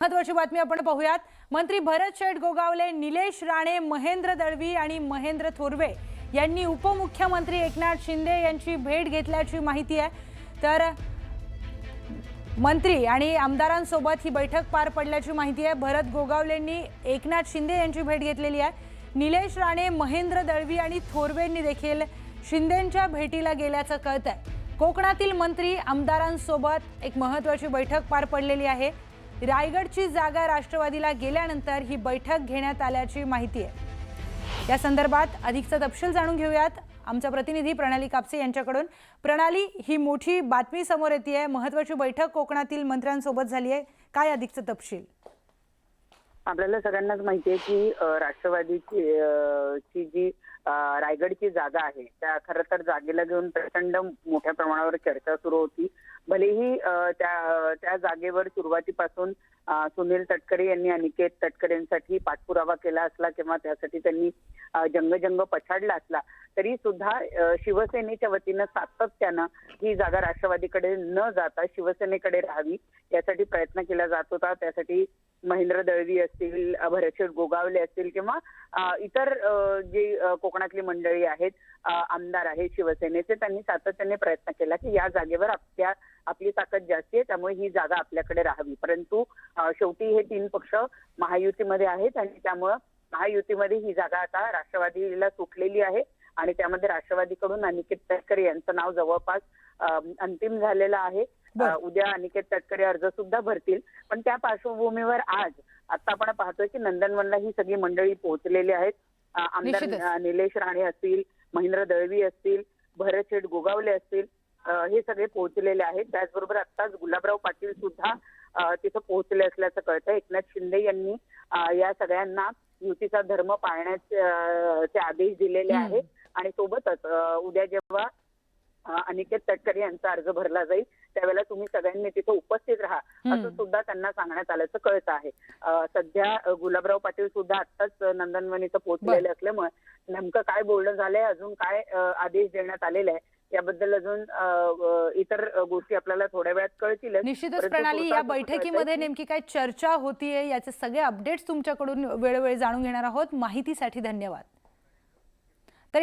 महत्त्वाची बातमी आपण पाहूयात। मंत्री भरत शेठ गोगावले, निलेश राणे, महेंद्र दळवी आणि महेंद्र थोरवे यांनी उपमुख्यमंत्री एकनाथ शिंदे यांची भेट घेतल्याची माहिती आहे। तर मंत्री आणि आमदारांसोबत ही बैठक पार पडल्याची माहिती आहे। भरत गोगावलेंनी एकनाथ शिंदे यांची भेट घेतलेली आहे। निलेश राणे, महेंद्र दळवी आणि थोरवेंनी देखील शिंदेंच्या भेटीला गेल्याचं कळतंय। कोकणातील मंत्री आमदारांसोबत एक महत्त्वाची बैठक पार पडलेली आहे। रायगडची जागा राष्ट्रवादीला गेल्यानंतर ही बैठक घेण्यात आल्याची माहिती आहे। या संदर्भात अधिकचा तपशील जाणून घेऊयात आमचा प्रतिनिधी प्रणाली कापसे यांच्याकडून। प्रणाली, ही मोठी बातमी समोर येते आहे, महत्त्वाची बैठक कोकणातील मंत्र्यांसोबत झाली आहे, काय अधिकचा तपशील? आपल्याला सगळ्यांनाच माहिती आहे की राष्ट्रवादीची जी रायगडची जागा आहे त्या खरं तर जागेला घेऊन प्रचंड मोठ्या प्रमाणावर चर्चा सुरू होती। भलेही त्या जागेवर सुरुवातीपासून सुनील तटकरे यांनी अनिकेत तटकरेंसाठी पाठपुरावा केला असला किंवा त्यासाठी त्यांनी जंग पछाडला असला, तरी सुद्धा शिवसेनेच्या वतीनं सातत्यानं ही जागा राष्ट्रवादीकडे न जाता शिवसेनेकडे राहावी यासाठी प्रयत्न केला जात होता। त्यासाठी महेंद्र दळवी असतील, भरत शेठ गोगावले असतील किंवा इतर जी कोकणातली मंडळी आहेत, आमदार आहेत शिवसेनेचे, त्यांनी सातत्याने प्रयत्न केला की या जागेवर आपली ताकद जास्ती आहे, त्यामुळे ही जागा आपल्याकडे राहावी। परंतु शेवटी हे तीन पक्ष महायुतीमध्ये आहेत आणि त्यामुळे महायुतीमध्ये ही जागा आता राष्ट्रवादीला सुटलेली आहे आणि त्यामध्ये राष्ट्रवादीकडून अनिकेत तटकरे यांचं नाव जवळपास अंतिम झालेलं आहे। उद्या अनिकेत तटकरे अर्ज सुद्धा भरतील, पण त्या पार्श्वभूमीवर आज आता आपण पाहतोय की नंदनवनला ही सगळी मंडळी पोहोचलेली आहेत। आमदार निलेश राणे असतील, महेंद्र दळवी असतील, भरत शेठ गोगावले असतील, हे सगळे पोहोचलेले आहेत। त्याचबरोबर आत्ताच गुलाबराव पाटील सुद्धा तिथं पोहोचले असल्याचं कळतंय। एकनाथ शिंदे यांनी या सगळ्यांना युतीचा धर्म पाळण्याचे आदेश दिलेले आहेत आणि सोबतच उद्या जेव्हा अनिकेत तटकरे यांचा अर्ज भरला जाईल त्यावेळेला तुम्ही सगळ्यांनी तिथे उपस्थित राहा असं सुद्धा त्यांना सांगण्यात आल्याचं कळतं आहे। सध्या गुलाबराव पाटील सुद्धा आत्ताच नंदनवन इथं पोहोचलेले असल्यामुळे नेमकं काय बोलणं झालंय, अजून काय आदेश देण्यात आलेले आहे याबद्दल अजून इतर गोष्टी आपल्याला थोड्या वेळात कळतील। निश्चितच प्रणाली, या बैठकीमध्ये नेमकी काय चर्चा होतीये याचे सगळे अपडेट्स तुमच्याकडून वेळोवेळी जाणून घेणार आहोत। माहितीसाठी धन्यवाद। तर